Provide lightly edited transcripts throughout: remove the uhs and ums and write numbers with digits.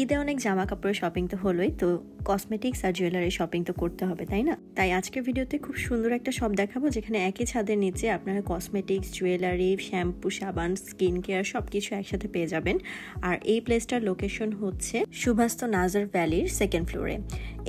ঈদে অনেক জামা কাপড়ের শপিং তো হলোই, তো কসমেটিক্স আর জুয়েলারি শপিং তো করতে হবে, তাই না? তাই আজকের ভিডিওতে খুব সুন্দর একটা শপ দেখাবো যেখানে একই ছাদের নিচে আপনারা কসমেটিক্স, জুয়েলারি, শ্যাম্পু, সাবান, স্কিন কেয়ার সবকিছু একসাথে পেয়ে যাবেন। আর এই প্লেসটার লোকেশন হচ্ছে সুভাস্ত নাজার ভ্যালির 2nd ফ্লোরে।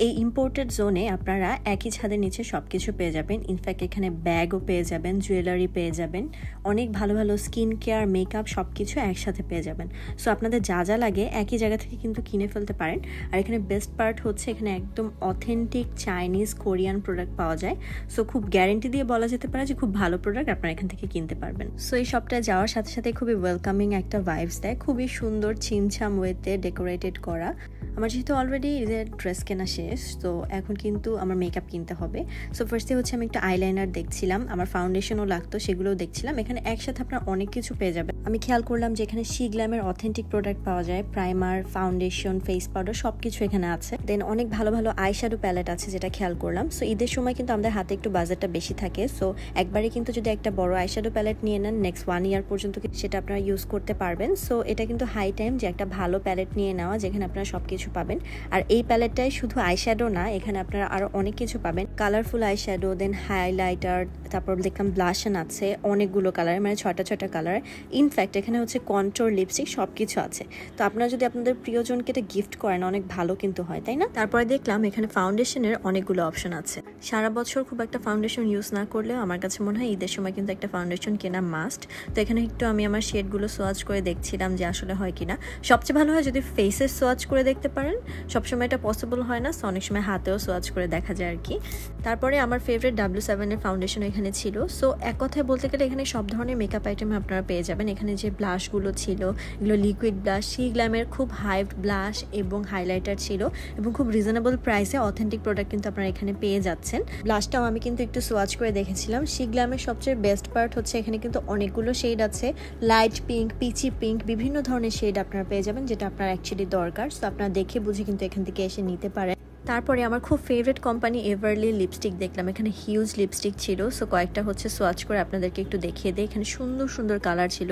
এই ইম্পোর্টেড জোনে আপনারা একই ছাদের নিচে সবকিছু পেয়ে যাবেন। ইনফ্যাক্ট এখানে ব্যাগও পেয়ে যাবেন, জুয়েলারি পেয়ে যাবেন, অনেক ভালো ভালো স্কিন কেয়ার, মেকআপ সবকিছু একসাথে পেয়ে যাবেন। সো আপনাদের যা যা লাগে একই জায়গা থেকে কিন্তু কিনে ফেলতে পারেন। আর এখানে বেস্ট পার্ট হচ্ছে এখানে একদম অথেন্টিক চাইনিজ, কোরিয়ান প্রোডাক্ট পাওয়া যায়। সো খুব গ্যারেন্টি দিয়ে বলা যেতে পারে যে খুব ভালো প্রোডাক্ট আপনারা এখান থেকে কিনতে পারবেন। সো এই শপটায় যাওয়ার সাথে সাথে খুবই ওয়েলকামিং একটা ভাইবস দেয়, খুবই সুন্দর ছিমছাম ওয়েতে ডেকোরেটেড করা। আমার যেহেতু অলরেডি ঈদের ড্রেস কেনা শেষ, তো এখন কিন্তু আমার মেকআপ কিনতে হবে। সো ফার্স্টে হচ্ছে আমি একটা আইলাইনার দেখছিলাম, আমার ফাউন্ডেশনও লাগতো, সেগুলোও দেখছিলাম। এখানে একসাথে আপনার অনেক কিছু পেয়ে যাবে। আমি খেয়াল করলাম যে এখানে শিগ্ল্যামের অথেন্টিক প্রোডাক্ট পাওয়া যায়, প্রাইমার, ফাউন্ডেশন, ফেস পাউডার সবকিছু এখানে আছে। দেন অনেক ভালো ভালো আইশ্যাডো প্যালেট আছে, যেটা খেয়াল করলাম। সো ঈদের সময় কিন্তু আমাদের হাতে একটু বাজেটটা বেশি থাকে। সো একবারে কিন্তু যদি একটা বড় আইশ্যাডো প্যালেট নিয়ে নেন, নেক্সট 1 ইয়ার পর্যন্ত সেটা আপনারা ইউজ করতে পারবেন। সো এটা কিন্তু হাই টাইম যে একটা ভালো প্যালেট নিয়ে নেওয়া, যেখানে আপনারা সবকিছু পাবেন। আর এই প্যালেটটাই শুধু আইশ্যাডো না, এখানে আপনারা আরো অনেক কিছু পাবেন। কালারফুল আইশ্যাডো, দেন হাইলাইটার, তারপর দেখলাম ব্লাশন আছে অনেকগুলো কালার, মানে 6টা কালার। ইনফ্যাক্ট এখানে হচ্ছে কন্ট্রোল, লিপস্টিক সবকিছু আছে। তো আপনারা যদি আপনাদের প্রিয়জনকে এটা গিফট করেন, অনেক ভালো কিন্তু হয়, তাই না? তারপরে দেখলাম এখানে ফাউন্ডেশনের অনেকগুলো অপশন আছে। সারা বছর খুব একটা ফাউন্ডেশন ইউজ না করলেও আমার কাছে মনে হয় ঈদের সময় কিন্তু একটা ফাউন্ডেশন কেনা মাস্ট। তো এখানে একটু আমি আমার শেডগুলো সোয়াচ করে দেখছিলাম যে আসলে হয় কিনা। সবচেয়ে ভালো হয় যদি ফেসে সোয়াচ করে দেখতে পারেন, সবসময় এটা পসিবল হয় না, অনেক সময় হাতেও সোয়াচ করে দেখা যায় আর কি। তারপরে আমার ফেভারিট W7 এর ফাউন্ডেশন এখানে ছিল। সো এক কথায় বলতে গেলে এখানে সব ধরনের মেকআপ আইটেম আপনারা পেয়ে যাবেন। এখানে যে ব্লাশগুলো ছিল, এগুলো লিকুইড ব্লাশ, শিগ্ল্যামের খুব হাইভড ব্লাশ এবং হাইলাইটার ছিল, এবং খুব রিজনেবল প্রাইসে অথেন্টিক প্রোডাক্ট কিন্তু আপনারা এখানে পেয়ে যাচ্ছেন। ব্লাশটাও আমি কিন্তু একটু সোয়াচ করে দেখেছিলাম। শিগ্ল্যামের সবচেয়ে বেস্ট পার্ট হচ্ছে এখানে কিন্তু অনেকগুলো শেড আছে, লাইট পিঙ্ক, পিচি পিঙ্ক, বিভিন্ন ধরনের শেড আপনারা পেয়ে যাবেন, যেটা আপনার অ্যাকচুয়ালি দরকার। সো আপনারা দেখে বুঝে কিন্তু এখান থেকে এসে নিতে পারেন। তারপরে আমার খুব ফেভারিট কোম্পানি এভারলি লিপস্টিক দেখলাম। এখানে হিউজ লিপস্টিক ছিল। সো কয়েকটা হচ্ছে সোয়াচ করে আপনাদেরকে একটু দেখিয়ে দিই। এখানে সুন্দর সুন্দর কালার ছিল,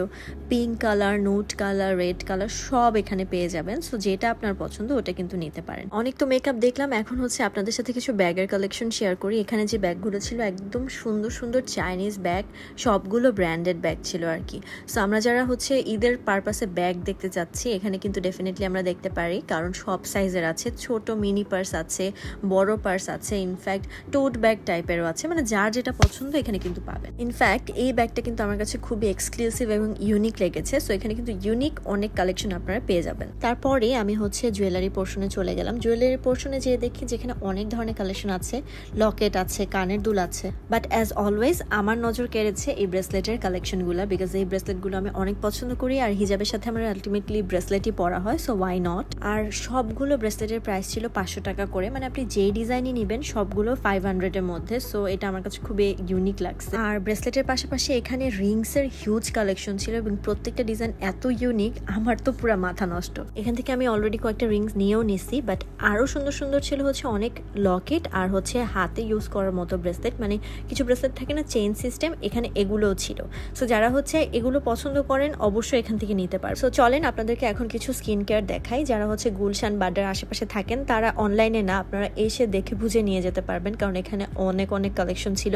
pink colour, note colour, red colour সব এখানে পেয়ে যাবেন। সো যেটা আপনার পছন্দ ওটা কিন্তু নিতে পারেন। অনেক তো মেকআপ দেখলাম, এখন হচ্ছে আপনাদের সাথে কিছু ব্যাগের কালেকশন শেয়ার করি। এখানে যে ব্যাগগুলো ছিল একদম সুন্দর সুন্দর চাইনিজ ব্যাগ, সবগুলো ব্র্যান্ডেড ব্যাগ ছিল আর কি। সো আমরা যারা হচ্ছে ঈদের পারপাসে ব্যাগ দেখতে চাচ্ছি, এখানে কিন্তু ডেফিনেটলি আমরা দেখতে পারি, কারণ সব সাইজের আছে, ছোট মিনি পার্স আছে, বড় পার্স আছে, ইনফ্যাক্ট টোট ব্যাগ টাইপেরও আছে, মানে যার যেটা পছন্দ এখানে কিন্তু পাবেন। ইনফ্যাক্ট এই ব্যাগটা কিন্তু আমার কাছে খুবই এক্সক্লুসিভ এবং ইউনিক লেগেছে। সো এখানে কিন্তু ইউনিক অনেক কালেকশন আপনারা পেয়ে যাবেন। তারপরে আমি হচ্ছে জুয়েলারি পোর্শনে চলে গেলাম। জুয়েলারি পোর্শনে যেয়ে দেখি যেখানে অনেক ধরনের কালেকশন আছে, লকেট আছে, কানের দুল আছে, বাট অ্যাজ অলওয়েজ আমার নজর কেড়েছে এই ব্রেসলেটের কালেকশনগুলো, বিকজ এই ব্রেসলেটগুলো আমি অনেক পছন্দ করি, আর হিজাবের সাথে আমার আলটিমেটলি ব্রেসলেটই পরা হয়। So why not. আর সবগুলো ব্রেসলেটের প্রাইস ছিল 500 টাকা করে, মানে আপনি যেই ডিজাইনই নেবেন সবগুলো 500 এর মধ্যে। সো এটা আমার কাছে খুবই ইউনিক লাগছে। আর ব্রেসলেটের পাশাপাশি এখানে রিংস এর হিউজ কালেকশন ছিল, এবং প্রত্যেকটা ডিজাইন এত ইউনিক, আমার তো পুরো মাথা নষ্ট। এখান থেকে আমি অলরেডি কয়েকটা রিংস নিয়েও নিছি, বাট আরো সুন্দর সুন্দর ছিল হচ্ছে অনেক লকেট আর হচ্ছে হাতে ইউজ করার মতো ব্রেসলেট। মানে কিছু ব্রেসলেট থাকে না চেইন সিস্টেম, এখানে এগুলোও ছিল। সো যারা হচ্ছে এগুলো পছন্দ করেন অবশ্যই এখান থেকে নিতে পারবেন। সো চলেন আপনাদেরকে এখন কিছু স্কিন কেয়ার দেখাই। যারা হচ্ছে গুলশান বাড্ডার আশেপাশে থাকেন তারা অনলাইনে না, আপনারা এসে দেখে বুঝে নিয়ে যেতে পারবেন, কারণ এখানে অনেক অনেক কালেকশন ছিল।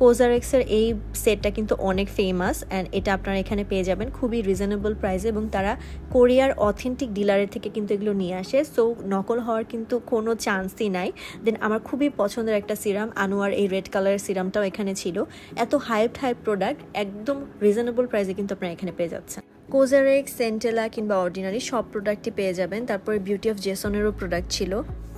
কোজারেক্সের এই সেটটা কিন্তু অনেক ফেমাস, অ্যান্ড এটা আপনারা এখানে পেয়ে যাবেন খুবই রিজনেবল প্রাইসে, এবং তারা কোরিয়ার অথেন্টিক ডিলারের থেকে কিন্তু এগুলো নিয়ে আসে। সো নকল হওয়ার কিন্তু কোনো চান্সই নাই। দেন আমার খুবই পছন্দের একটা সিরাম আনোয়ার, এই রেড কালারের সিরামটাও এখানে ছিল। এত হাইপ প্রোডাক্ট একদম রিজনেবল প্রাইসে কিন্তু আপনারা এখানে পেয়ে যাচ্ছেন। কোজারেক্স, সেন্টেলা কিংবা অর্ডিনারি সব প্রোডাক্টই পেয়ে যাবেন। তারপরে বিউটি অফ জেসনেরও প্রোডাক্ট ছিল।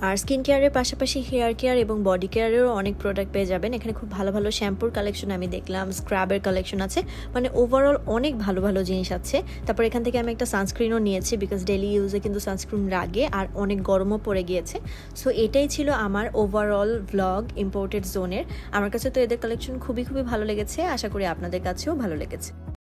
আর স্কিন কেয়ারের পাশাপাশি হেয়ার কেয়ার এবং বডি কেয়ারেরও অনেক প্রোডাক্ট পেয়ে যাবেন। এখানে খুব ভালো ভালো শ্যাম্পুর কালেকশন আমি দেখলাম, স্ক্রাবের কালেকশন আছে, মানে ওভারঅল অনেক ভালো ভালো জিনিস আছে। তারপর এখান থেকে আমি একটা সানস্ক্রিনও নিয়েছি, বিকজ ডেলি ইউজে কিন্তু সানস্ক্রিন লাগে, আর অনেক গরমও পড়ে গিয়েছে। সো এটাই ছিল আমার ওভারঅল ভ্লগ ইম্পোর্টেড জোনের। আমার কাছে তো এদের কালেকশন খুবই খুবই ভালো লেগেছে, আশা করি আপনাদের কাছেও ভালো লেগেছে।